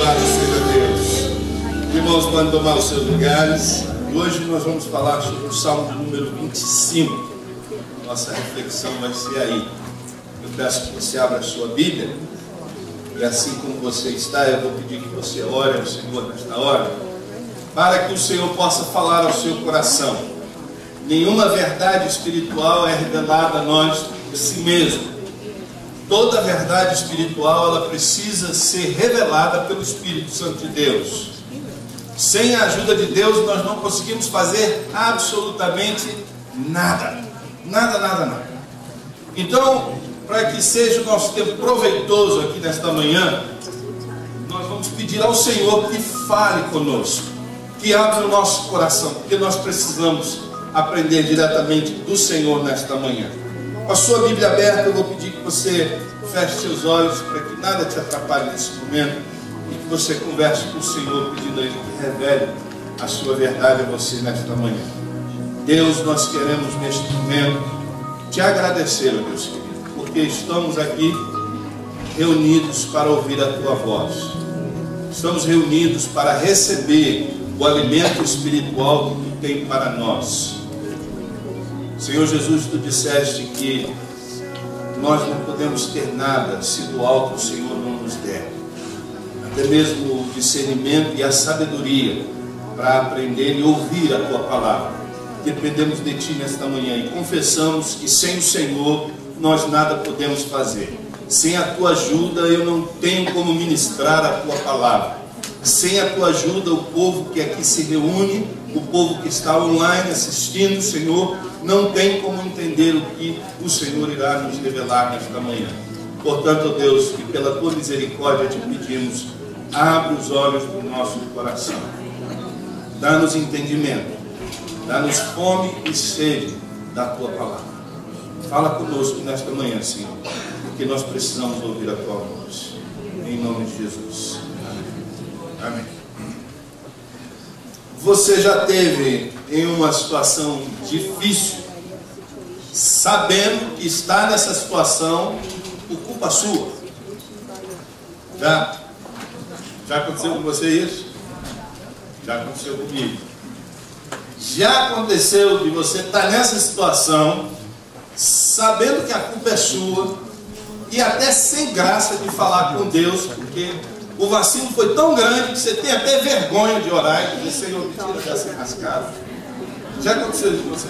Louvado seja Deus. Irmãos, podem tomar os seus lugares. E hoje nós vamos falar sobre o Salmo de número 25. Nossa reflexão vai ser aí. Eu peço que você abra a sua Bíblia. E assim como você está, eu vou pedir que você ore ao Senhor nesta hora, para que o Senhor possa falar ao seu coração. Nenhuma verdade espiritual é revelada a nós por si mesmo. Toda verdade espiritual, ela precisa ser revelada pelo Espírito Santo de Deus. Sem a ajuda de Deus, nós não conseguimos fazer absolutamente nada. Nada. Então, para que seja o nosso tempo proveitoso aqui nesta manhã, nós vamos pedir ao Senhor que fale conosco, que abra o nosso coração, porque nós precisamos aprender diretamente do Senhor nesta manhã. Com a sua Bíblia aberta, eu vou pedir que você feche seus olhos para que nada te atrapalhe nesse momento e que você converse com o Senhor, pedindo a Ele que revele a sua verdade a você nesta manhã. Deus, nós queremos neste momento te agradecer, ó Deus querido, porque estamos aqui reunidos para ouvir a tua voz. Estamos reunidos para receber o alimento espiritual que tu tem para nós. Senhor Jesus, tu disseste que nós não podemos ter nada se do alto o Senhor não nos der. Até mesmo o discernimento e a sabedoria para aprender e ouvir a tua palavra. Dependemos de ti nesta manhã e confessamos que sem o Senhor nós nada podemos fazer. Sem a tua ajuda eu não tenho como ministrar a tua palavra. Sem a tua ajuda, o povo que aqui se reúne, o povo que está online assistindo, Senhor, não tem como entender o que o Senhor irá nos revelar nesta manhã. Portanto, ó Deus, que pela tua misericórdia te pedimos, abre os olhos do nosso coração. Dá-nos entendimento, dá-nos fome e sede da tua palavra. Fala conosco nesta manhã, Senhor, porque nós precisamos ouvir a tua voz. Em nome de Jesus. Amém. Você já teve em uma situação difícil, sabendo que está nessa situação por culpa sua? Já aconteceu com você isso? Já aconteceu comigo. Já aconteceu de você estar nessa situação, sabendo que a culpa é sua, e até sem graça de falar com Deus, porque o vacilo foi tão grande que você tem até vergonha de orar e dizer: Senhor, me tira dessa enrascada. Já aconteceu isso com você?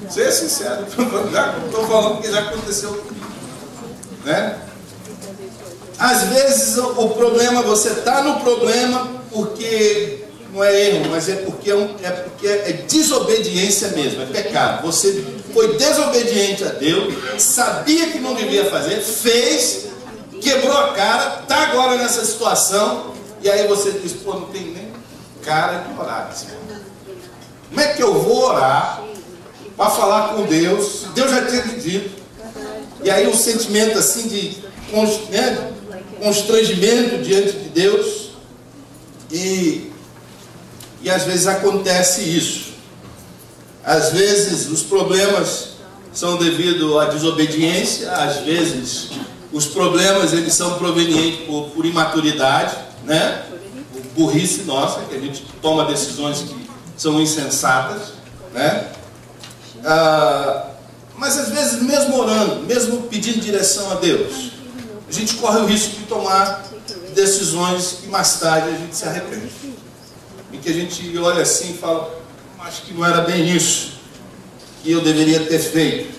Seja sincero, estou falando que já aconteceu comigo, né? Às vezes o problema, você está no problema porque não é erro, mas é porque é desobediência mesmo, é pecado. Você foi desobediente a Deus, sabia que não devia fazer, fez, quebrou a cara, está agora nessa situação, e aí você diz: pô, não tem nem cara de orar, Senhor. Como é que eu vou orar para falar com Deus? Deus já tinha me dito. E aí um sentimento assim de constrangimento diante de Deus. E às vezes acontece isso. Às vezes os problemas são devido à desobediência, às vezes os problemas eles são provenientes por imaturidade, né? Burrice nossa, que a gente toma decisões que são insensatas, né? Mas às vezes, mesmo orando, mesmo pedindo direção a Deus, a gente corre o risco de tomar decisões que mais tarde a gente se arrepende. E que a gente olha assim e fala: acho que não era bem isso que eu deveria ter feito.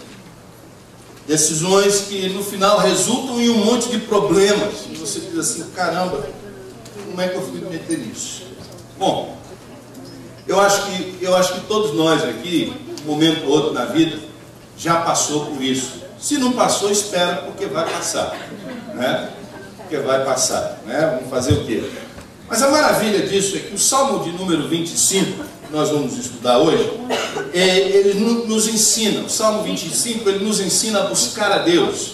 Decisões que no final resultam em um monte de problemas. E você diz assim: caramba, como é que eu fui me meter nisso? Bom, eu acho que todos nós aqui, um momento ou outro na vida, já passou por isso. Se não passou, espera, porque vai passar, né? Porque vai passar, né? Vamos fazer o quê? Mas a maravilha disso é que o Salmo de número 25, que nós vamos estudar hoje, ele nos ensina, o Salmo 25, ele nos ensina a buscar a Deus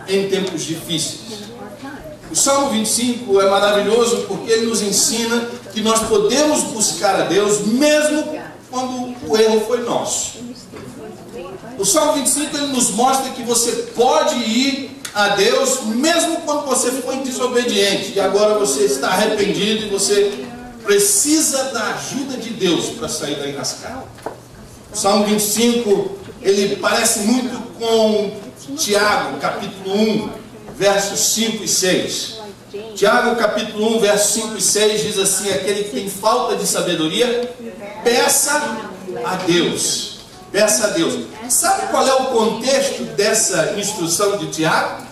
em tempos difíceis. O Salmo 25 é maravilhoso porque ele nos ensina que nós podemos buscar a Deus mesmo quando o erro foi nosso. O Salmo 25 ele nos mostra que você pode ir a Deus, mesmo quando você foi desobediente, e agora você está arrependido e você precisa da ajuda de Deus para sair da enrascada. O Salmo 25, ele parece muito com Tiago, capítulo 1, versos 5 e 6. Tiago, capítulo 1, versos 5 e 6, diz assim: aquele que tem falta de sabedoria, peça a Deus. Peça a Deus. Sabe qual é o contexto dessa instrução de Tiago?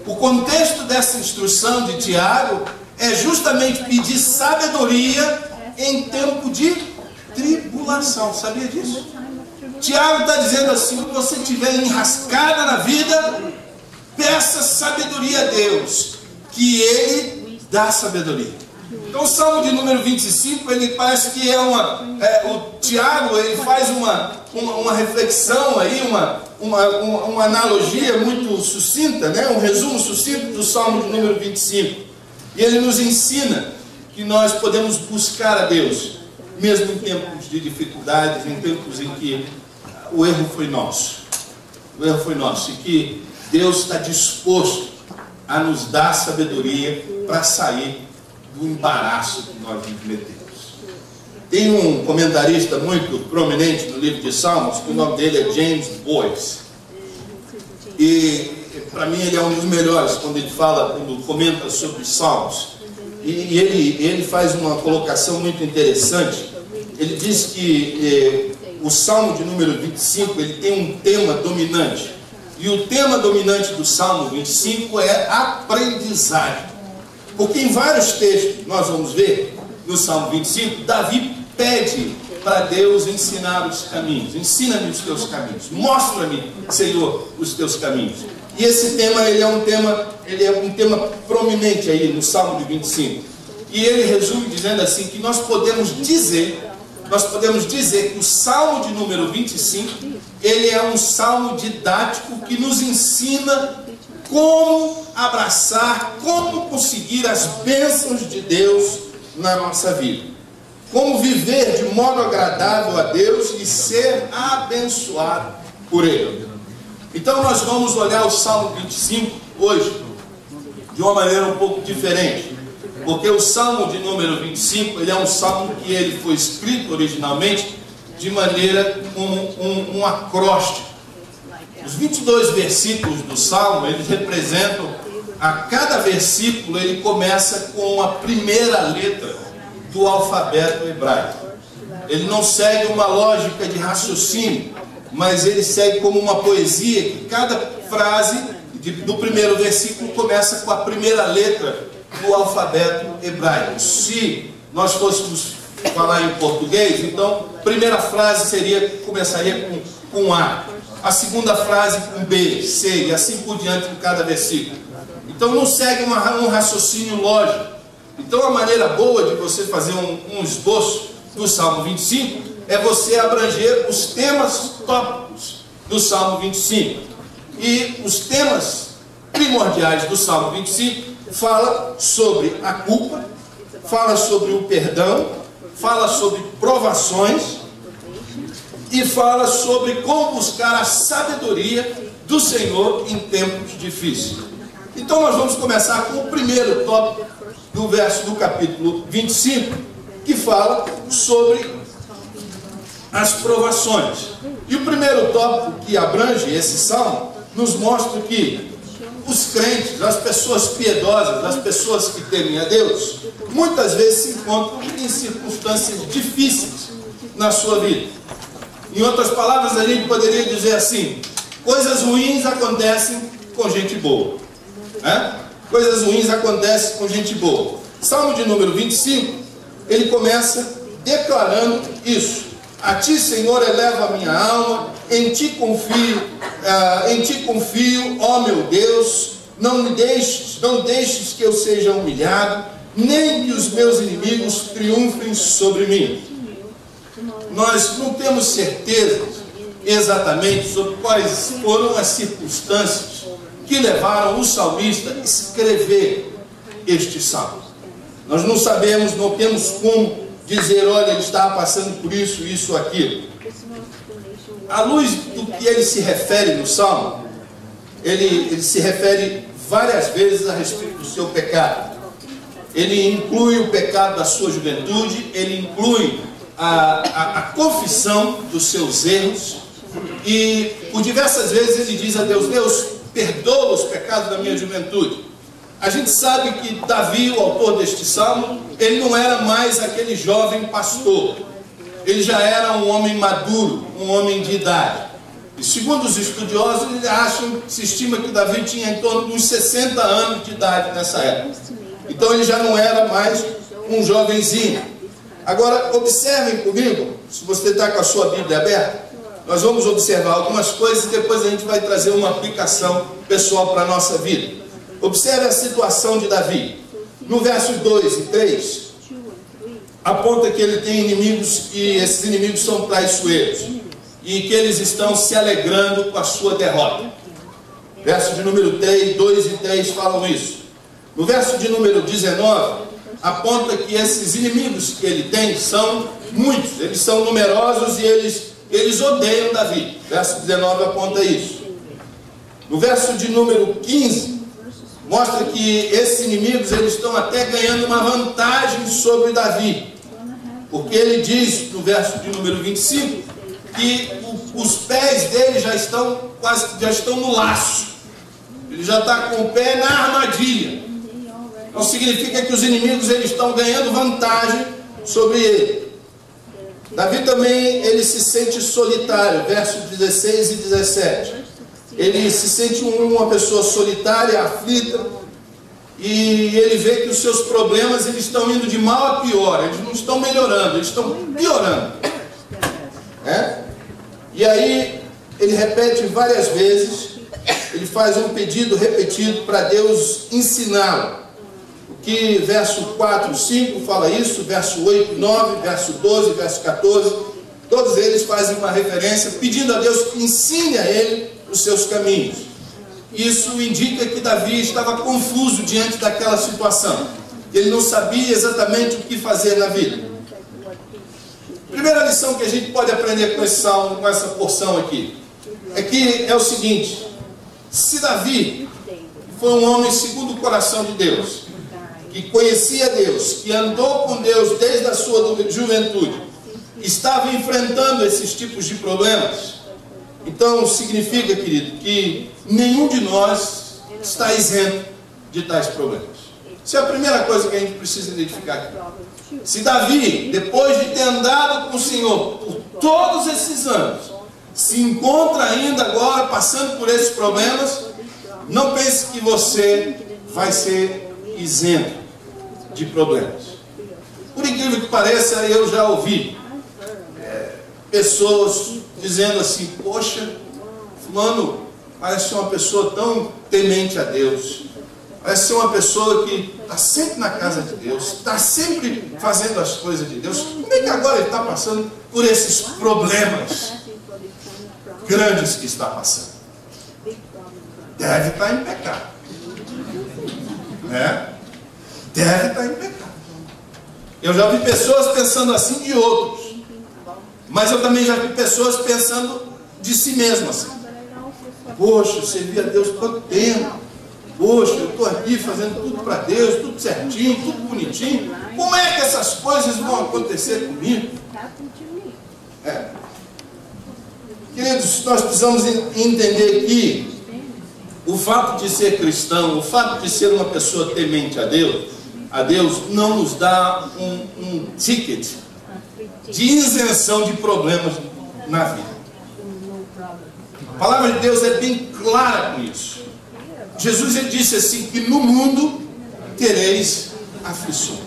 O contexto dessa instrução de Tiago é justamente pedir sabedoria em tempo de tribulação. Sabia disso? Tiago está dizendo assim: quando você estiver enrascada na vida, peça sabedoria a Deus, que Ele dá sabedoria. Então o Salmo de número 25, ele parece que é o Tiago, ele faz uma reflexão aí, uma analogia muito sucinta, né? Um resumo sucinto do Salmo de número 25. E ele nos ensina que nós podemos buscar a Deus, mesmo em tempos de dificuldades, em tempos em que o erro foi nosso. O erro foi nosso. E que Deus está disposto a nos dar sabedoria para sair do embaraço que nós nos metemos. Tem um comentarista muito prominente no livro de Salmos, que o nome dele é James Boyce. E para mim ele é um dos melhores quando comenta sobre os Salmos. E ele faz uma colocação muito interessante. Ele diz que o Salmo de número 25, ele tem um tema dominante. E o tema dominante do Salmo 25 é aprendizagem. Porque em vários textos, nós vamos ver, no Salmo 25, Davi pede para Deus ensinar os caminhos. Ensina-me os teus caminhos. Mostra-me, Senhor, os teus caminhos. E esse tema, ele é um tema prominente aí no Salmo de 25. E ele resume dizendo assim, que nós podemos dizer que o Salmo de número 25, ele é um salmo didático que nos ensina como abraçar, como conseguir as bênçãos de Deus na nossa vida. Como viver de modo agradável a Deus e ser abençoado por Ele. Então nós vamos olhar o Salmo 25 hoje de uma maneira um pouco diferente. Porque o Salmo de número 25, ele é um salmo que ele foi escrito originalmente de maneira um acróstico. Os 22 versículos do Salmo, eles representam, a cada versículo ele começa com a primeira letra do alfabeto hebraico. Ele não segue uma lógica de raciocínio, mas ele segue como uma poesia, que cada frase do primeiro versículo começa com a primeira letra do alfabeto hebraico. Se nós fôssemos falar em português, então a primeira frase começaria com A. A segunda frase com B, C, e assim por diante em cada versículo. Então não segue um raciocínio lógico. Então a maneira boa de você fazer um esboço do Salmo 25 é você abranger os temas tópicos do Salmo 25. E os temas primordiais do Salmo 25 fala sobre a culpa, fala sobre o perdão, fala sobre provações, e fala sobre como buscar a sabedoria do Senhor em tempos difíceis. Então nós vamos começar com o primeiro tópico do capítulo 25, que fala sobre as provações. E o primeiro tópico que abrange esse salmo nos mostra que os crentes, as pessoas piedosas, as pessoas que temem a Deus, muitas vezes se encontram em circunstâncias difíceis na sua vida. Em outras palavras, a gente poderia dizer assim: coisas ruins acontecem com gente boa. Coisas ruins acontecem com gente boa. Salmo de número 25, ele começa declarando isso: a ti, Senhor, eleva a minha alma, em ti confio, ó meu Deus, não deixes que eu seja humilhado, nem que os meus inimigos triunfem sobre mim. Nós não temos certeza exatamente sobre quais foram as circunstâncias que levaram o salmista a escrever este salmo. Nós não sabemos, não temos como dizer, olha, ele estava passando por isso, isso, aquilo. À luz do que ele se refere no salmo, ele se refere várias vezes a respeito do seu pecado. Ele inclui o pecado da sua juventude, ele inclui a confissão dos seus erros, e por diversas vezes ele diz a Deus: Deus, perdoa os pecados da minha juventude. A gente sabe que Davi, o autor deste salmo, ele não era mais aquele jovem pastor, ele já era um homem maduro, um homem de idade. E segundo os estudiosos, eles acham, se estima que Davi tinha em torno de uns 60 anos de idade nessa época. Então ele já não era mais um jovenzinho. Agora, observem comigo, se você está com a sua Bíblia aberta, nós vamos observar algumas coisas e depois a gente vai trazer uma aplicação pessoal para a nossa vida. Observe a situação de Davi. No verso 2 e 3, aponta que ele tem inimigos e esses inimigos são traiçoeiros, e que eles estão se alegrando com a sua derrota. Verso de número 2 e 3 falam isso. No verso de número 19, aponta que esses inimigos que ele tem são muitos, eles são numerosos e eles odeiam Davi. Verso 19 aponta isso. No verso de número 15, mostra que esses inimigos eles estão até ganhando uma vantagem sobre Davi, porque ele diz no verso de número 25 que os pés dele já estão no laço, ele já está com o pé na armadilha. Então significa que os inimigos eles estão ganhando vantagem sobre ele. Davi também ele se sente solitário, versos 16 e 17. Ele se sente uma pessoa solitária, aflita, e ele vê que os seus problemas eles estão indo de mal a pior, eles não estão melhorando, eles estão piorando. E aí ele repete várias vezes, ele faz um pedido repetido para Deus ensiná-lo. Que verso 4, 5 fala isso, verso 8, 9, verso 12, verso 14, todos eles fazem uma referência pedindo a Deus que ensine a ele os seus caminhos. Isso indica que Davi estava confuso diante daquela situação, ele não sabia exatamente o que fazer na vida. Primeira lição que a gente pode aprender com esse salmo, com essa porção aqui, é o seguinte: se Davi foi um homem segundo o coração de Deus, que conhecia Deus, que andou com Deus desde a sua juventude, estava enfrentando esses tipos de problemas, então significa, querido, que nenhum de nós está isento de tais problemas. Isso é a primeira coisa que a gente precisa identificar aqui. Se Davi, depois de ter andado com o Senhor por todos esses anos, se encontra ainda agora passando por esses problemas, não pense que você vai ser isento de problemas. Por incrível que pareça, eu já ouvi pessoas dizendo assim: poxa, fulano parece ser uma pessoa tão temente a Deus, parece ser uma pessoa que está sempre na casa de Deus, está sempre fazendo as coisas de Deus. Como é que agora ele está passando por esses problemas grandes que está passando? Deve estar em pecado, deve estar em pecado. Eu já vi pessoas pensando assim de outros, mas eu também já vi pessoas pensando de si mesmas assim: poxa, eu servi a Deus tanto tempo, poxa, eu estou aqui fazendo tudo para Deus, tudo certinho, tudo bonitinho, como é que essas coisas vão acontecer comigo? Queridos, nós precisamos entender que o fato de ser cristão, o fato de ser uma pessoa temente a Deus não nos dá um ticket de isenção de problemas na vida. A palavra de Deus é bem clara com isso. Jesus ele disse assim, que no mundo tereis aflições.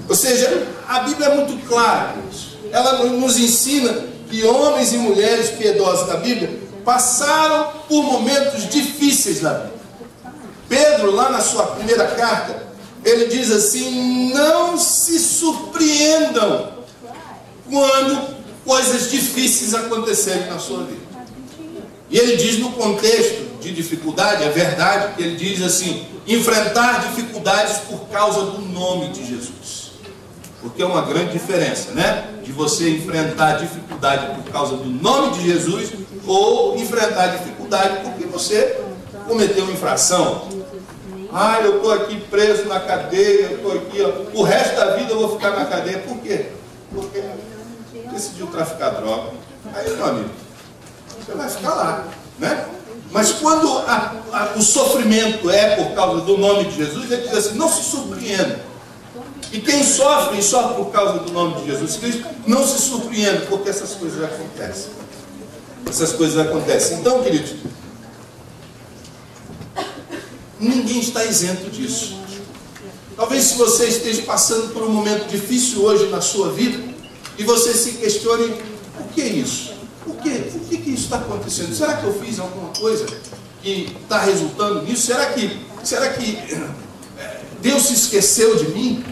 Ou seja, a Bíblia é muito clara com isso. Ela nos ensina que homens e mulheres piedosos da Bíblia passaram por momentos difíceis na vida. Pedro, lá na sua primeira carta, ele diz assim: não se surpreendam quando coisas difíceis acontecerem na sua vida. E ele diz no contexto de dificuldade, é verdade, que ele diz assim: enfrentar dificuldades por causa do nome de Jesus. Porque é uma grande diferença, né? De você enfrentar dificuldade por causa do nome de Jesus, ou enfrentar dificuldade porque você cometeu uma infração, eu estou aqui preso na cadeia, eu estou aqui, ó, o resto da vida eu vou ficar na cadeia. Por quê? Porque decidiu traficar droga. Aí, meu amigo, você vai ficar lá, né? Mas quando o sofrimento é por causa do nome de Jesus, ele diz assim, não se surpreenda. E quem sofre, e sofre por causa do nome de Jesus Cristo, não se surpreenda, porque essas coisas acontecem. Essas coisas acontecem. Então, queridos, ninguém está isento disso. Talvez se você esteja passando por um momento difícil hoje na sua vida, e você se questione, o que é isso? Por que isso está acontecendo? Será que eu fiz alguma coisa que está resultando nisso? Será que Deus se esqueceu de mim?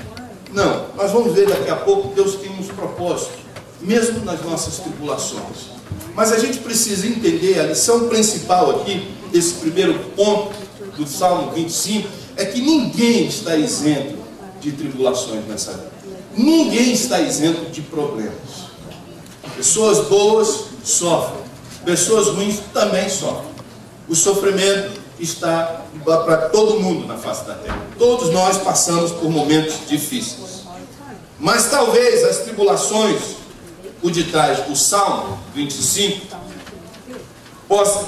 Não, nós vamos ver daqui a pouco que Deus tem uns propósitos, mesmo nas nossas tribulações. Mas a gente precisa entender, a lição principal aqui, desse primeiro ponto do Salmo 25, é que ninguém está isento de tribulações nessa vida. Ninguém está isento de problemas. Pessoas boas sofrem, pessoas ruins também sofrem. O sofrimento está para todo mundo na face da terra. Todos nós passamos por momentos difíceis. Mas talvez as tribulações, por detrás do Salmo 25,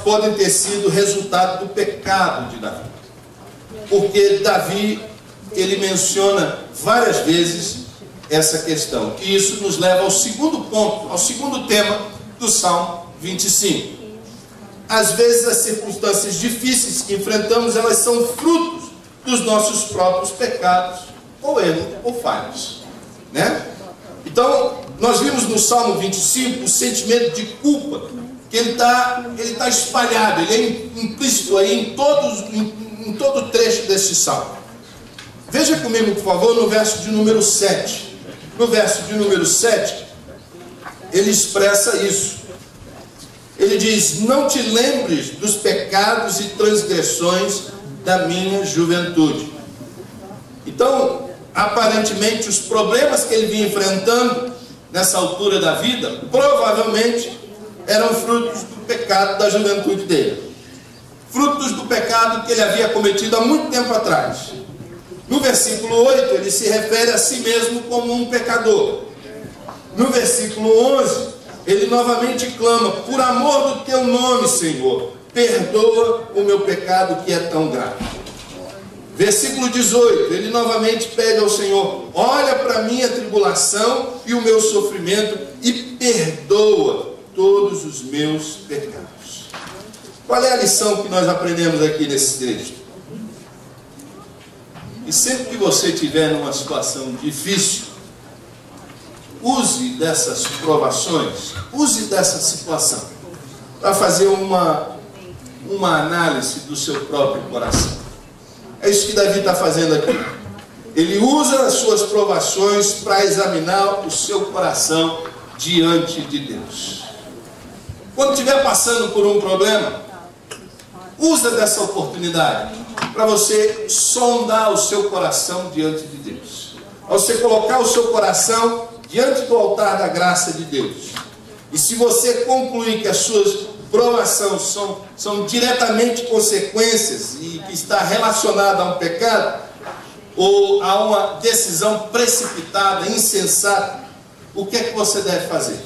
podem ter sido resultado do pecado de Davi. Porque Davi, ele menciona várias vezes essa questão. E isso nos leva ao segundo ponto, ao segundo tema do Salmo 25. Às vezes as circunstâncias difíceis que enfrentamos, elas são frutos dos nossos próprios pecados, ou erros, ou falhas, né? Então, nós vimos no Salmo 25 o sentimento de culpa, que ele tá espalhado, ele é implícito aí em todo o trecho desse Salmo. Veja comigo, por favor, no verso de número 7. No verso de número 7, ele expressa isso. Ele diz, não te lembres dos pecados e transgressões da minha juventude. Então, aparentemente, os problemas que ele vinha enfrentando nessa altura da vida, provavelmente eram frutos do pecado da juventude dele. Frutos do pecado que ele havia cometido há muito tempo atrás. No versículo 8, ele se refere a si mesmo como um pecador. No versículo 11, ele novamente clama, por amor do teu nome, Senhor, perdoa o meu pecado que é tão grave. Versículo 18, ele novamente pede ao Senhor, olha para a minha tribulação e o meu sofrimento e perdoa todos os meus pecados. Qual é a lição que nós aprendemos aqui nesse texto? E sempre que você estiver numa situação difícil, use dessas provações, use dessa situação, para fazer uma análise do seu próprio coração. É isso que Davi está fazendo aqui. Ele usa as suas provações para examinar o seu coração diante de Deus. Quando estiver passando por um problema, usa dessa oportunidade para você sondar o seu coração diante de Deus. Para você colocar o seu coração diante do altar da graça de Deus. E se você concluir que as suas provações são diretamente consequências e que está relacionada a um pecado ou a uma decisão precipitada, insensata, o que é que você deve fazer?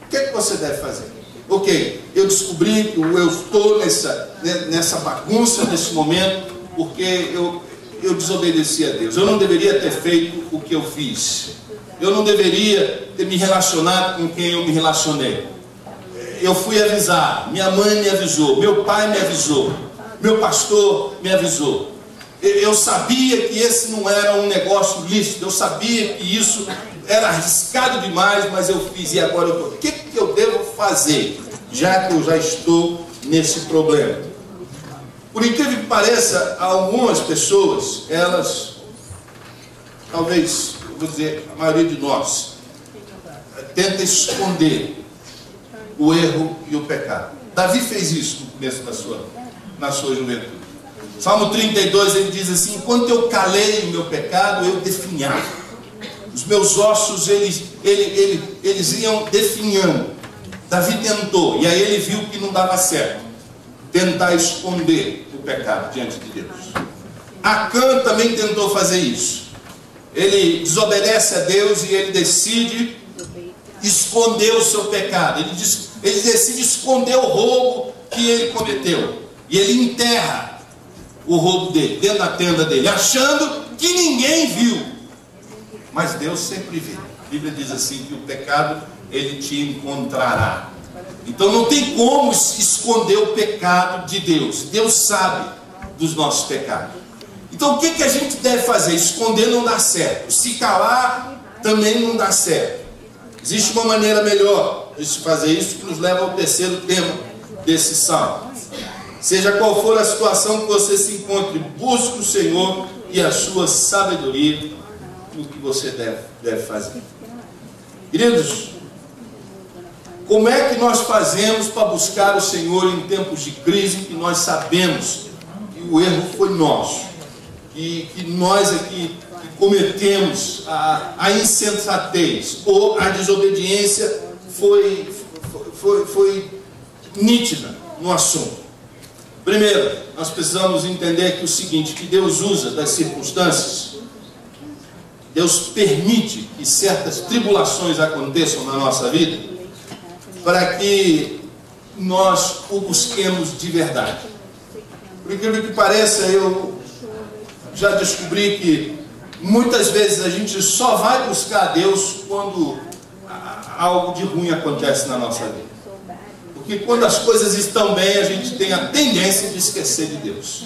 O que é que você deve fazer? Ok, eu descobri que eu estou nessa bagunça nesse momento porque eu desobedeci a Deus. Eu não deveria ter feito o que eu fiz. Eu não deveria ter me relacionado com quem eu me relacionei. Eu fui avisar, minha mãe me avisou, meu pai me avisou, meu pastor me avisou. Eu sabia que esse não era um negócio lícito, eu sabia que isso era arriscado demais, mas eu fiz. E agora o que eu devo fazer, já que eu já estou nesse problema? Por incrível que pareça, algumas pessoas, elas, talvez, vou dizer, a maioria de nós, tenta esconder o erro e o pecado. Davi fez isso no começo na sua juventude. Salmo 32, ele diz assim, enquanto eu calei o meu pecado, eu definhava. Os meus ossos, eles iam definhando. Davi tentou, e aí ele viu que não dava certo. Tentar esconder o pecado diante de Deus. Acã também tentou fazer isso. Ele desobedece a Deus e ele decide esconder o seu pecado. Ele decide esconder o roubo que ele cometeu. E ele enterra o roubo dele dentro da tenda dele, achando que ninguém viu. Mas Deus sempre vê. A Bíblia diz assim, que o pecado ele te encontrará. Então não tem como esconder o pecado de Deus. Deus sabe dos nossos pecados. Então o que a gente deve fazer? Esconder não dá certo. Se calar também não dá certo. Existe uma maneira melhor de se fazer isso, que nos leva ao terceiro tema desse salmo. Seja qual for a situação que você se encontre, busque o Senhor e a sua sabedoria no que você deve fazer. Queridos, como é que nós fazemos para buscar o Senhor em tempos de crise, que nós sabemos que o erro foi nosso, que nós aqui cometemos a insensatez ou a desobediência foi nítida no assunto? Primeiro, nós precisamos entender que o seguinte, que Deus usa das circunstâncias, Deus permite que certas tribulações aconteçam na nossa vida, para que nós o busquemos de verdade. Por incrível que pareça, eu já descobri que muitas vezes a gente só vai buscar a Deus quando algo de ruim acontece na nossa vida. Porque quando as coisas estão bem, a gente tem a tendência de esquecer de Deus.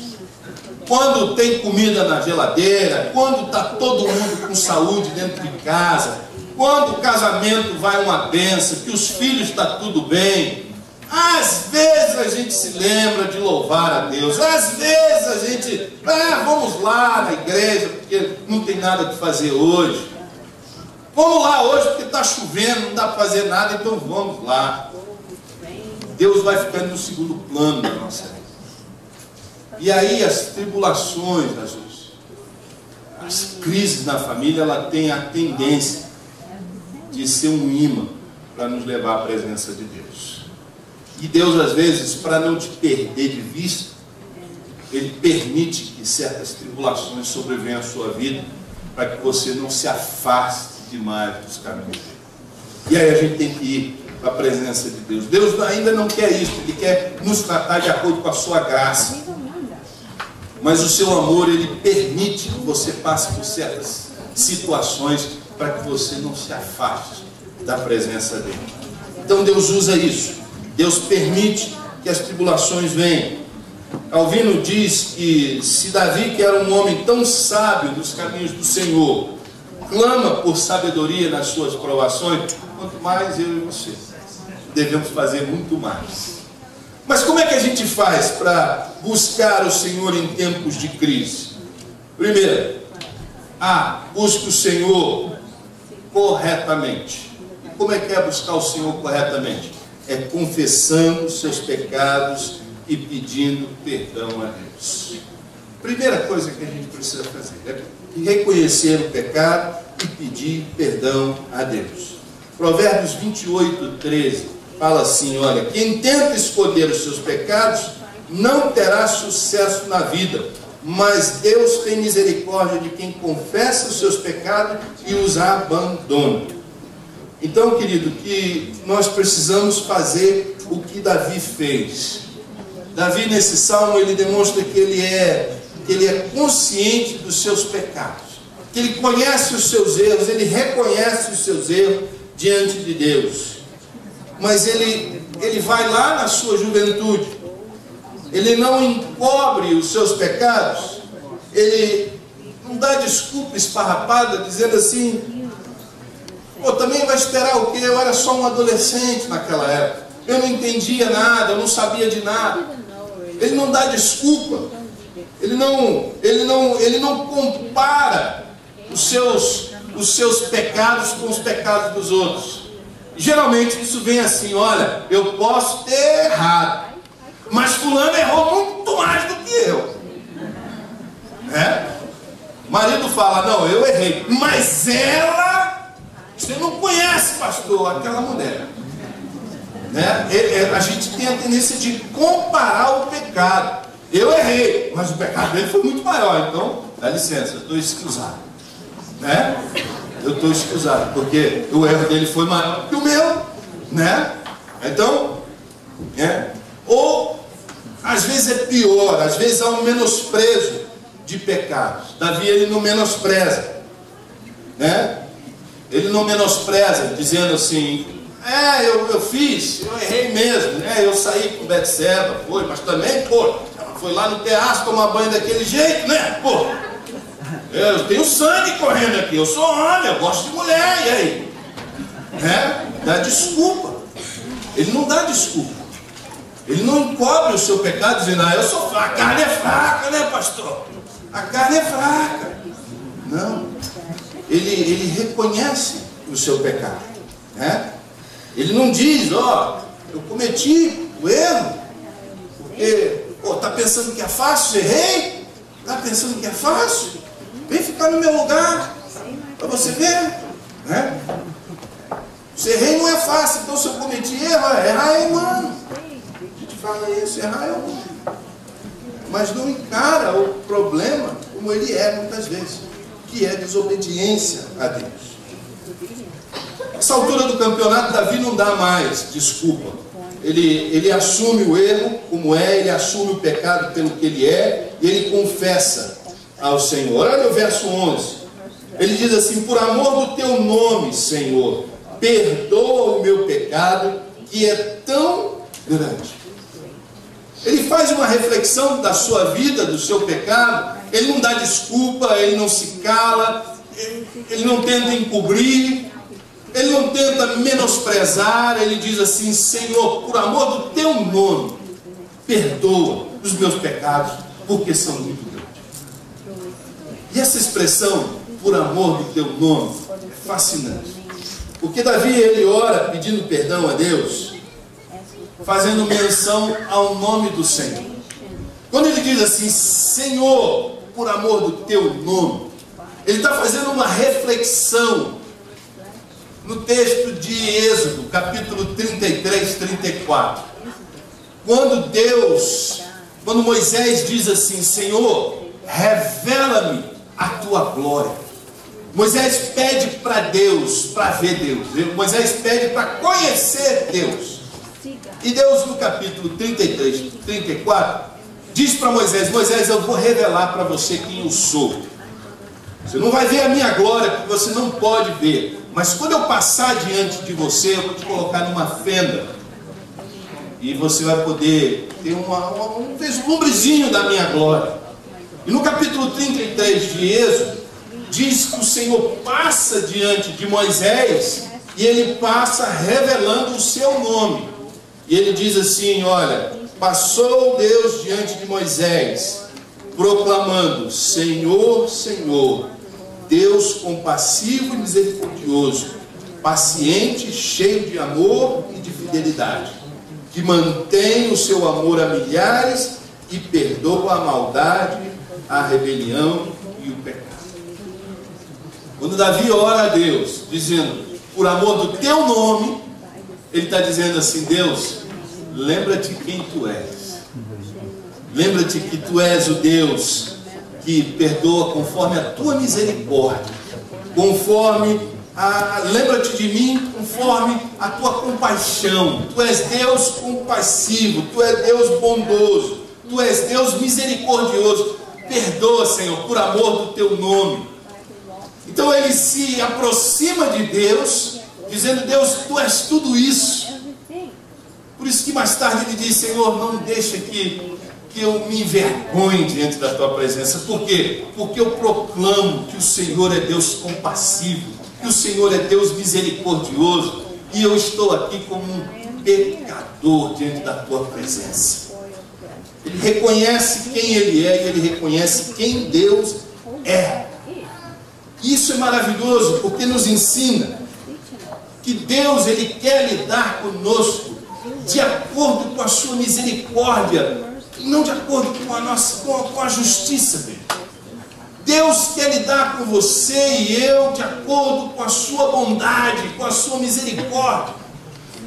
Quando tem comida na geladeira, quando está todo mundo com saúde dentro de casa, quando o casamento vai uma benção, que os filhos estão tudo bem, às vezes a gente se lembra de louvar a Deus, às vezes a gente, vamos lá na igreja, porque não tem nada para fazer hoje, vamos lá hoje porque está chovendo, não dá para fazer nada, então vamos lá. Deus vai ficando no segundo plano da nossa vida. E aí as tribulações, as crises na família, ela tem a tendência de ser um imã para nos levar à presença de Deus. E Deus, às vezes, para não te perder de vista, Ele permite que certas tribulações sobrevenham à sua vida, para que você não se afaste demais dos caminhos dele. E aí a gente tem que ir para a presença de Deus. Deus ainda não quer isso, Ele quer nos tratar de acordo com a sua graça. Mas o seu amor, Ele permite que você passe por certas situações para que você não se afaste da presença dEle. Então Deus usa isso. Deus permite que as tribulações venham. Calvino diz que se Davi, que era um homem tão sábio nos caminhos do Senhor, clama por sabedoria nas suas provações, quanto mais eu e você devemos fazer muito mais. Mas como é que a gente faz para buscar o Senhor em tempos de crise? Primeiro, busque o Senhor corretamente. E como é que é buscar o Senhor corretamente? É confessando os seus pecados e pedindo perdão a Deus. Primeira coisa que a gente precisa fazer é reconhecer o pecado e pedir perdão a Deus. Provérbios 28, 13 fala assim, olha, quem tenta esconder os seus pecados não terá sucesso na vida, mas Deus tem misericórdia de quem confessa os seus pecados e os abandona. Então, querido, que nós precisamos fazer o que Davi fez. Davi, nesse salmo, ele demonstra que ele é consciente dos seus pecados, que ele conhece os seus erros, ele reconhece os seus erros diante de Deus. Mas ele vai lá na sua juventude, ele não encobre os seus pecados, ele não dá desculpa esfarrapada, dizendo assim, também vai esperar o quê? Eu era só um adolescente naquela época, eu não entendia nada, eu não sabia de nada. Ele não dá desculpa, ele não compara os seus pecados com os pecados dos outros. Geralmente isso vem assim, olha, eu posso ter errado, mas fulano errou muito mais do que eu. O marido fala, não, eu errei, mas ela, você não conhece, pastor, aquela mulher. A gente tem a tendência de comparar o pecado. Eu errei, mas o pecado dele foi muito maior. Então, dá licença, eu estou excusado, né? Eu estou excusado, porque o erro dele foi maior que o meu, né? Então, ou às vezes é pior, às vezes há um menosprezo de pecados. Davi, ele não menospreza, né? Ele não menospreza, dizendo assim, eu fiz, eu errei mesmo, né? Eu saí com Betseba, foi, mas também, pô, ela foi lá no terraço tomar banho daquele jeito, né? Pô, eu tenho sangue correndo aqui, eu sou homem, eu gosto de mulher, e aí? Né? Dá desculpa. Ele não dá desculpa. Ele não encobre o seu pecado dizendo, eu sou fraco, a carne é fraca, né, pastor? A carne é fraca. Não. Ele reconhece o seu pecado, né? Ele não diz, eu cometi o erro, porque, tá pensando que é fácil, errei? Tá pensando que é fácil? Vem ficar no meu lugar, para você ver, né? Se errei não é fácil, então se eu cometi erro, errar é humano. A gente fala isso, errar é humano. Mas não encara o problema como ele é muitas vezes, que é desobediência a Deus. Nessa altura do campeonato, Davi não dá mais desculpa. Ele assume o erro como é, ele assume o pecado pelo que ele é, e ele confessa ao Senhor. Olha o verso 11. Ele diz assim, por amor do teu nome, Senhor, perdoa o meu pecado, que é tão grande. Ele faz uma reflexão da sua vida, do seu pecado. Ele não dá desculpa, ele não se cala, ele não tenta encobrir, ele não tenta menosprezar. Ele diz assim, Senhor, por amor do teu nome, perdoa os meus pecados, porque são muito grandes. E essa expressão, por amor do teu nome, é fascinante. Porque Davi, ele ora pedindo perdão a Deus, fazendo menção ao nome do Senhor. Quando ele diz assim, Senhor, por amor do teu nome, ele está fazendo uma reflexão no texto de Êxodo, capítulo 33, 34. Quando Moisés diz assim, Senhor, revela-me a tua glória. Moisés pede para Deus, para ver Deus. Moisés pede para conhecer Deus. E Deus, no capítulo 33, 34, diz para Moisés, Moisés, eu vou revelar para você quem eu sou. Você não vai ver a minha glória, porque você não pode ver. Mas quando eu passar diante de você, eu vou te colocar numa fenda. E você vai poder ter um vislumbrezinho da minha glória. E no capítulo 33 de Êxodo, diz que o Senhor passa diante de Moisés e ele passa revelando o seu nome. E ele diz assim, olha, passou Deus diante de Moisés, proclamando, Senhor, Senhor, Deus compassivo e misericordioso, paciente, cheio de amor e de fidelidade, que mantém o seu amor a milhares e perdoa a maldade, a rebelião e o pecado. Quando Davi ora a Deus, dizendo, por amor do teu nome, ele está dizendo assim, Deus, lembra-te quem tu és. Lembra-te que tu és o Deus que perdoa conforme a tua misericórdia. Lembra-te de mim conforme a tua compaixão. Tu és Deus compassivo, tu és Deus bondoso, tu és Deus misericordioso. Perdoa, Senhor, por amor do teu nome. Então ele se aproxima de Deus, dizendo, Deus, tu és tudo isso. Por isso que mais tarde ele diz, Senhor, não deixa que eu me envergonhe diante da tua presença. Por quê? Porque eu proclamo que o Senhor é Deus compassivo, que o Senhor é Deus misericordioso, e eu estou aqui como um pecador diante da tua presença. Ele reconhece quem ele é e ele reconhece quem Deus é. Isso é maravilhoso, porque nos ensina que Deus, ele quer lidar conosco de acordo com a sua misericórdia, e não de acordo com a justiça dele. Deus quer lidar com você e eu de acordo com a sua bondade, com a sua misericórdia.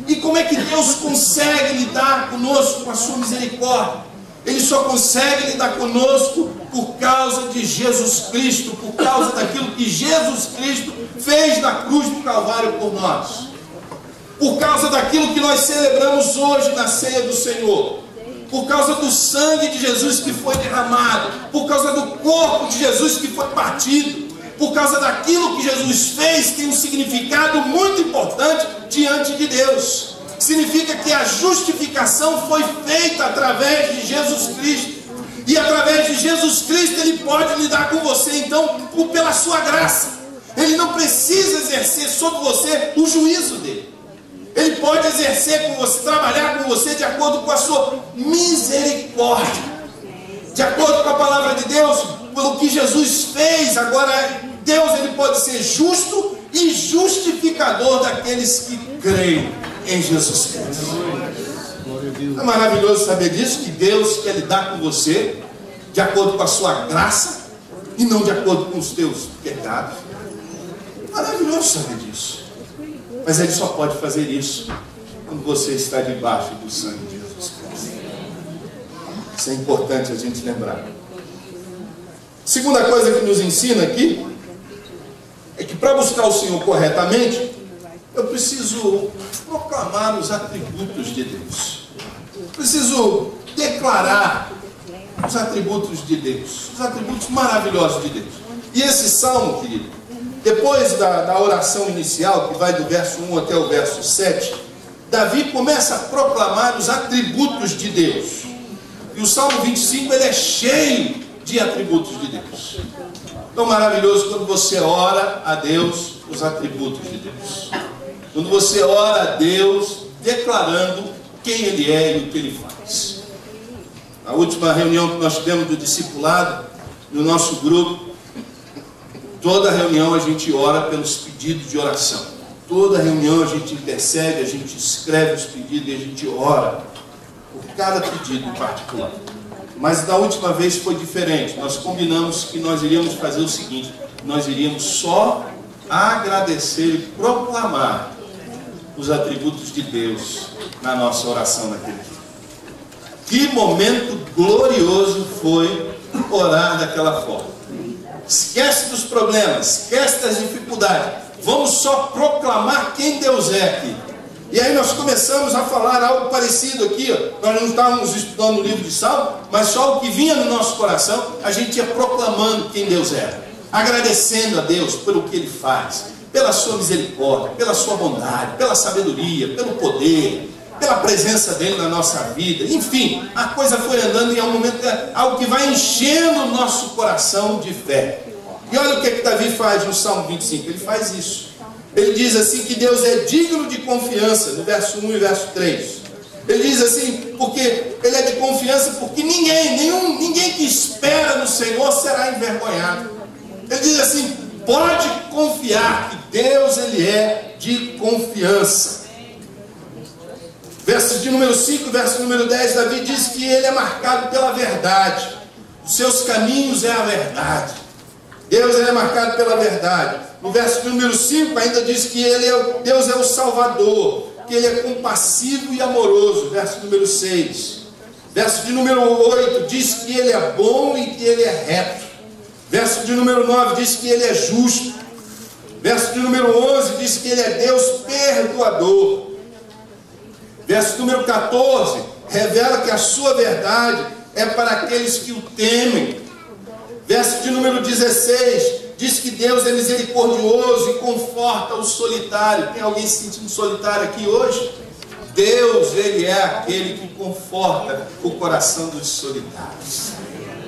E como é que Deus consegue lidar conosco com a sua misericórdia? Ele só consegue lidar conosco por causa de Jesus Cristo, por causa daquilo que Jesus Cristo fez na cruz do Calvário por nós, por causa daquilo que nós celebramos hoje na ceia do Senhor, por causa do sangue de Jesus que foi derramado, por causa do corpo de Jesus que foi partido, por causa daquilo que Jesus fez, tem um significado muito importante diante de Deus. Significa que a justificação foi feita através de Jesus Cristo. E através de Jesus Cristo Ele pode lidar com você, então, pela sua graça. Ele não precisa exercer sobre você o juízo dele. Ele pode exercer com você, trabalhar com você de acordo com a sua misericórdia. De acordo com a palavra de Deus, pelo que Jesus fez. Agora, Deus ele pode ser justo e justificador daqueles que creem em Jesus Cristo. É maravilhoso saber disso, que Deus quer lidar com você de acordo com a sua graça e não de acordo com os teus pecados. Maravilhoso saber disso. Mas Ele só pode fazer isso quando você está debaixo do sangue de Jesus Cristo. Isso é importante a gente lembrar. Segunda coisa que nos ensina aqui é que para buscar o Senhor corretamente, eu preciso proclamar os atributos de Deus. Preciso declarar os atributos de Deus, os atributos maravilhosos de Deus. E esse salmo, querido, depois da oração inicial, que vai do verso 1 até o verso 7, Davi começa a proclamar os atributos de Deus. E o Salmo 25, ele é cheio de atributos de Deus. Tão maravilhoso quando você ora a Deus os atributos de Deus. Quando você ora a Deus declarando quem Ele é e o que Ele faz. Na última reunião que nós tivemos do discipulado, no nosso grupo, toda reunião a gente ora pelos pedidos de oração. Toda reunião a gente intercede, a gente escreve os pedidos e a gente ora por cada pedido em particular. Mas da última vez foi diferente. Nós combinamos que nós iríamos fazer o seguinte: nós iríamos só agradecer e proclamar os atributos de Deus na nossa oração naquele dia. Que momento glorioso foi orar daquela forma. Esquece dos problemas, esquece das dificuldades. Vamos só proclamar quem Deus é aqui. E aí nós começamos a falar algo parecido aqui. Nós não estávamos estudando o livro de Salmo, mas só o que vinha no nosso coração, a gente ia proclamando quem Deus era. Agradecendo a Deus pelo que Ele faz, pela sua misericórdia, pela sua bondade, pela sabedoria, pelo poder, pela presença dEle na nossa vida. Enfim, a coisa foi andando e é um momento, algo que vai enchendo o nosso coração de fé. E olha o que Davi faz no Salmo 25, ele faz isso. Ele diz assim que Deus é digno de confiança, no verso 1 e verso 3. Ele diz assim, porque Ele é de confiança, porque ninguém que espera no Senhor será envergonhado. Ele diz assim, pode confiar que Deus Ele é de confiança. Verso de número 5, verso número 10, Davi diz que ele é marcado pela verdade. Os seus caminhos é a verdade. Deus ele é marcado pela verdade. No verso de número 5 ainda diz que Deus é o Salvador, que Ele é compassivo e amoroso. Verso número 6. Verso de número 8 diz que Ele é bom e que Ele é reto. Verso de número 9 diz que Ele é justo. Verso de número 11 diz que Ele é Deus perdoador. Verso número 14 revela que a sua verdade é para aqueles que o temem. Verso de número 16 diz que Deus é misericordioso e conforta o solitário. Tem alguém se sentindo solitário aqui hoje? Deus, Ele é aquele que conforta o coração dos solitários.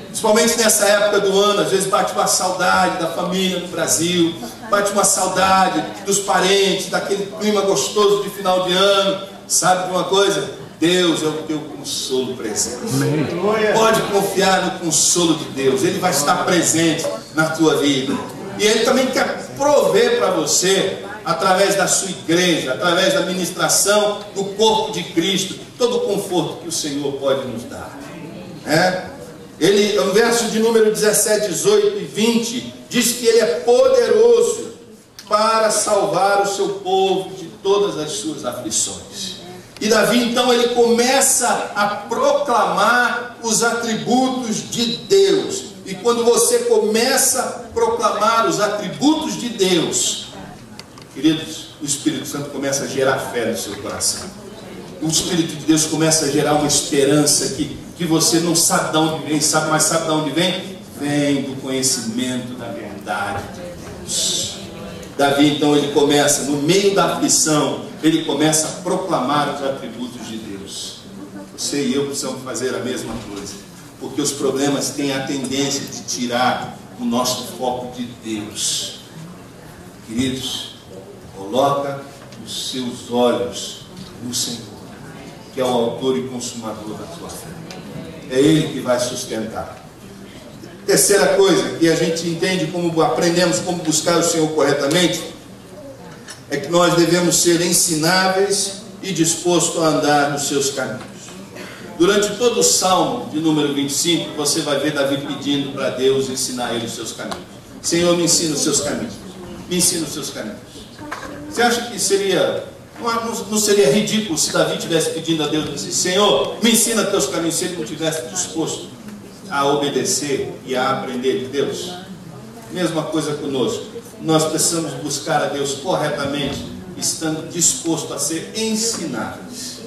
Principalmente nessa época do ano, às vezes bate uma saudade da família no Brasil, bate uma saudade dos parentes, daquele clima gostoso de final de ano. Sabe de uma coisa? Deus é o teu consolo presente. Pode confiar no consolo de Deus. Ele vai estar presente na tua vida. E Ele também quer prover para você, através da sua igreja, através da ministração do corpo de Cristo, todo o conforto que o Senhor pode nos dar. Ele, no verso de número 17, 18 e 20, diz que Ele é poderoso para salvar o seu povo de todas as suas aflições. E Davi, então, ele começa a proclamar os atributos de Deus. E quando você começa a proclamar os atributos de Deus, queridos, o Espírito Santo começa a gerar fé no seu coração. O Espírito de Deus começa a gerar uma esperança que você não sabe de onde vem, mas sabe de onde vem? Vem do conhecimento da verdade de Deus. Davi, então, ele começa, no meio da aflição, ele começa a proclamar os atributos de Deus. Você e eu precisamos fazer a mesma coisa, porque os problemas têm a tendência de tirar o nosso foco de Deus. Queridos, coloca os seus olhos no Senhor, que é o autor e consumador da tua fé. É Ele que vai sustentar. Terceira coisa que a gente entende, como aprendemos como buscar o Senhor corretamente, é que nós devemos ser ensináveis e dispostos a andar nos seus caminhos. Durante todo o Salmo de número 25, você vai ver Davi pedindo para Deus ensinar ele os seus caminhos. Senhor, me ensina os seus caminhos. Me ensina os seus caminhos. Você acha que não seria ridículo se Davi estivesse pedindo a Deus assim, Senhor, me ensina teus caminhos, se ele não estivesse disposto a obedecer e a aprender de Deus? Mesma coisa conosco. Nós precisamos buscar a Deus corretamente, estando disposto a ser ensinados.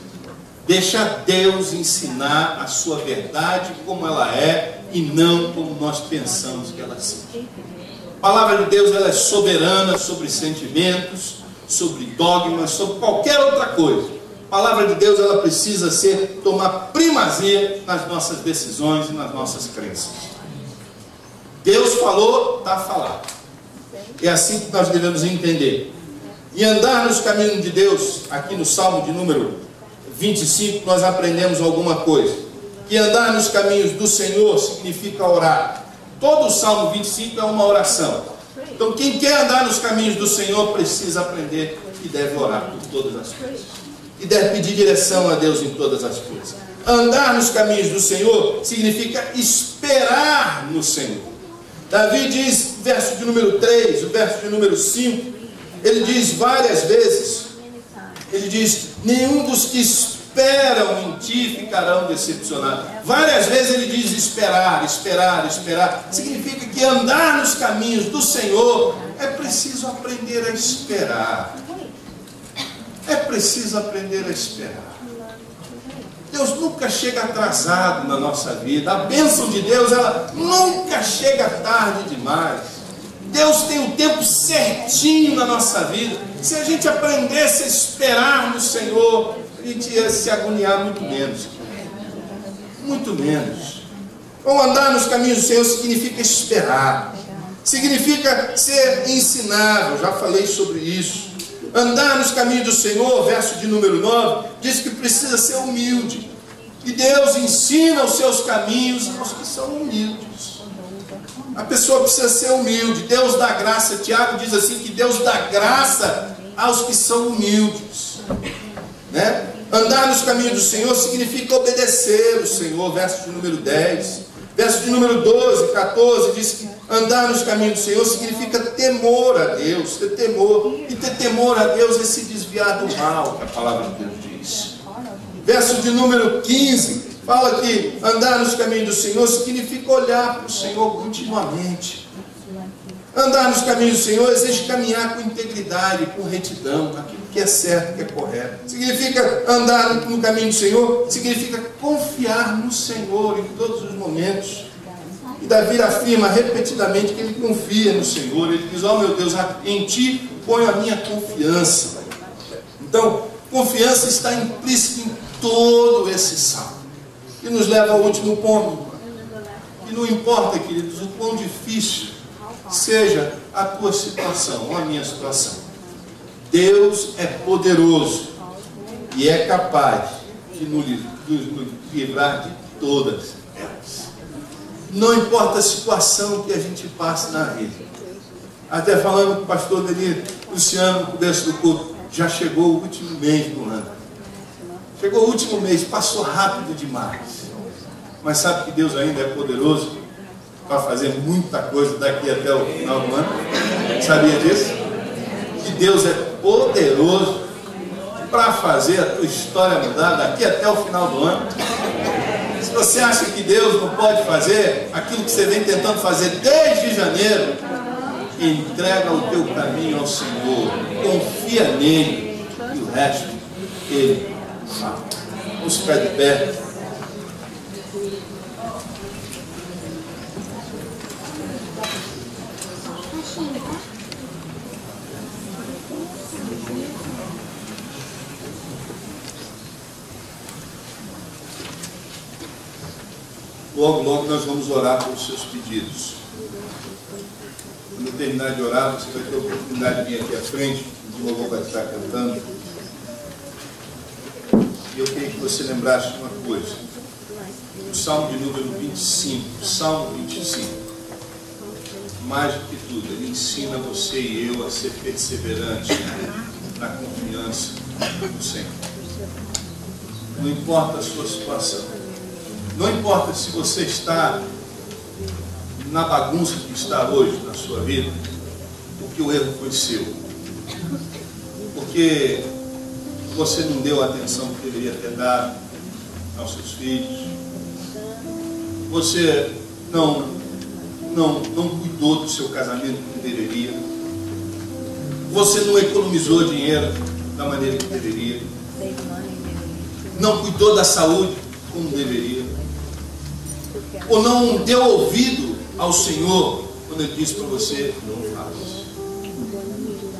Deixa Deus ensinar a sua verdade como ela é e não como nós pensamos que ela seja. A palavra de Deus, ela é soberana sobre sentimentos, sobre dogmas, sobre qualquer outra coisa. A palavra de Deus, ela precisa tomar primazia nas nossas decisões e nas nossas crenças. Deus falou, está falado. É assim que nós devemos entender. E andar nos caminhos de Deus, aqui no Salmo de número 25, nós aprendemos alguma coisa. Que andar nos caminhos do Senhor significa orar. Todo o Salmo 25 é uma oração. Então quem quer andar nos caminhos do Senhor precisa aprender que deve orar por todas as coisas. E deve pedir direção a Deus em todas as coisas. Andar nos caminhos do Senhor significa esperar no Senhor. Davi diz, verso de número 3, o verso de número 5, ele diz várias vezes, ele diz, nenhum dos que esperam em ti ficarão decepcionados. Várias vezes ele diz esperar, esperar, esperar. Significa que andar nos caminhos do Senhor é preciso aprender a esperar. É preciso aprender a esperar. Deus nunca chega atrasado na nossa vida. A bênção de Deus, ela nunca chega tarde demais. Deus tem o tempo certinho na nossa vida. Se a gente aprendesse a esperar no Senhor, a gente ia se agoniar muito menos. Muito menos. Então, andar nos caminhos do Senhor significa esperar. Significa ser ensinável. Já falei sobre isso. Andar nos caminhos do Senhor, verso de número 9, diz que precisa ser humilde. E Deus ensina os seus caminhos aos que são humildes. A pessoa precisa ser humilde. Deus dá graça. Tiago diz assim que Deus dá graça aos que são humildes. Né? Andar nos caminhos do Senhor significa obedecer o Senhor, verso de número 10. Verso de número 12, 14, diz que andar nos caminhos do Senhor significa temor a Deus, ter temor. E ter temor a Deus é se desviar do mal, que a palavra de Deus diz. Verso de número 15, fala que andar nos caminhos do Senhor significa olhar para o Senhor continuamente. Andar nos caminhos do Senhor exige caminhar com integridade, com retidão, aquilo que é certo, que é correto. Significa andar no caminho do Senhor, significa confiar no Senhor em todos os momentos. E Davi afirma repetidamente que ele confia no Senhor. Ele diz, ó meu Deus, em ti ponho a minha confiança. Então, confiança está implícita em todo esse salmo. E nos leva ao último ponto. E não importa, queridos, o quão difícil seja a tua situação ou a minha situação, Deus é poderoso e é capaz de nos livrar de todas elas. Não importa a situação que a gente passe na vida. Até falando com o pastor Luciano no começo do culto, já chegou o último mês do ano. Chegou o último mês, passou rápido demais. Mas sabe que Deus ainda é poderoso para fazer muita coisa daqui até o final do ano? Sabia disso? Que Deus é poderoso para fazer a tua história mudar daqui até o final do ano. Se você acha que Deus não pode fazer aquilo que você vem tentando fazer desde janeiro, entrega o teu caminho ao Senhor, confia nele, e o resto Ele faz. Vamos ficar de pé. Logo, logo nós vamos orar pelos seus pedidos. Quando eu terminar de orar, você vai ter a oportunidade de vir aqui à frente, o louvor vai estar cantando. E eu queria que você lembrasse de uma coisa. O Salmo de número 25, Salmo 25, mais do que tudo, ele ensina você e eu a ser perseverantes na confiança no Senhor. Não importa a sua situação. Não importa se você está na bagunça que está hoje na sua vida, porque o erro foi seu. Porque você não deu a atenção que deveria ter dado aos seus filhos. Você não cuidou do seu casamento como deveria. Você não economizou dinheiro da maneira que deveria. Não cuidou da saúde como deveria. Ou não deu ouvido ao Senhor quando Ele disse para você, não faça.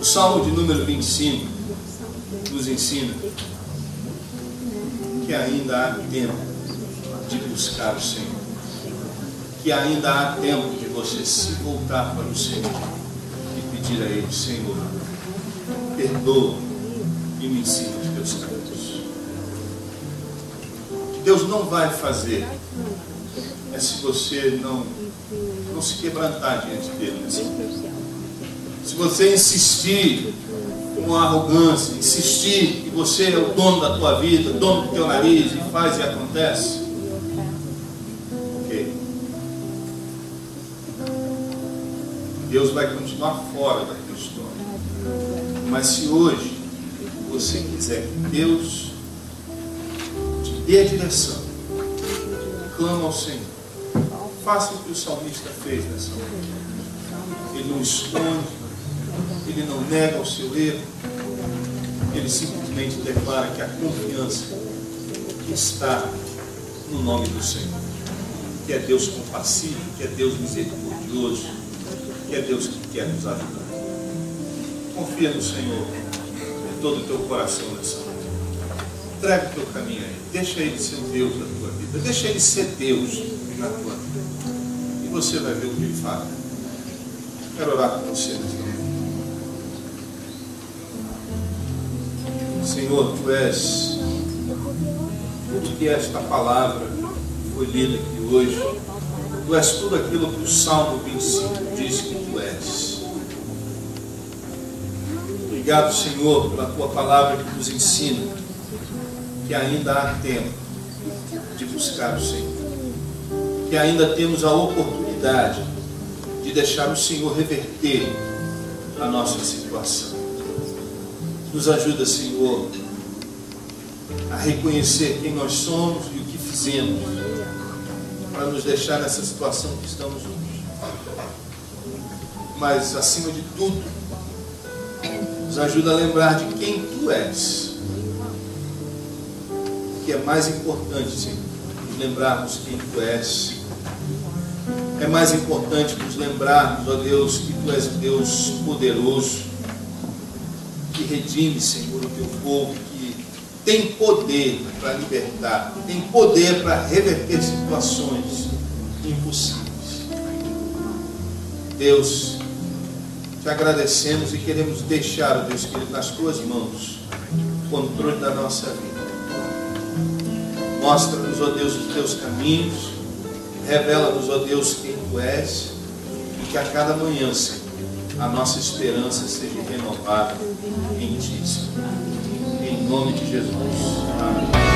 O Salmo de número 25 nos ensina que ainda há tempo de buscar o Senhor, que ainda há tempo de você se voltar para o Senhor e pedir a Ele, Senhor, perdoa e me ensina os teus caminhos. Deus não vai fazer se você não se quebrantar diante dele. Se você insistir com arrogância, insistir que você é o dono da tua vida, dono do teu nariz, e faz e acontece, ok. Deus vai continuar fora da tua história. Mas se hoje você quiser que Deus te dê a direção, clama ao Senhor. Faça o que o salmista fez nessa hora. Ele não esconde, ele não nega o seu erro, ele simplesmente declara que a confiança está no nome do Senhor, que é Deus compassivo, que é Deus misericordioso, que é Deus que quer nos ajudar. Confia no Senhor de todo o teu coração nessa hora. Entrega o teu caminho a Ele, deixa Ele ser o Deus da tua vida, deixa Ele ser Deus na tua vida. E você vai ver o que Ele faz. Quero orar com você nessa hora. Senhor, Tu és tudo que esta palavra foi lida aqui hoje. Tu és tudo aquilo que o Salmo 25 diz que Tu és. Obrigado, Senhor, pela Tua palavra que nos ensina que ainda há tempo de buscar o Senhor, que ainda temos a oportunidade de deixar o Senhor reverter a nossa situação. Nos ajuda, Senhor, a reconhecer quem nós somos e o que fizemos para nos deixar nessa situação que estamos hoje. Mas, acima de tudo, nos ajuda a lembrar de quem Tu és. O que é mais importante, Senhor, nos lembrarmos quem Tu és. É mais importante nos lembrarmos, ó Deus, que Tu és Deus poderoso, que redime, Senhor, o Teu povo, que tem poder para libertar, tem poder para reverter situações impossíveis. Deus, Te agradecemos e queremos deixar, ó Deus querido, nas Tuas mãos o controle da nossa vida. Mostra-nos, ó Deus, os Teus caminhos, revela-nos, ó Deus, quem Tu és, e que a cada manhã, Senhor, a nossa esperança seja renovada em Ti, Senhor. Em nome de Jesus. Amém.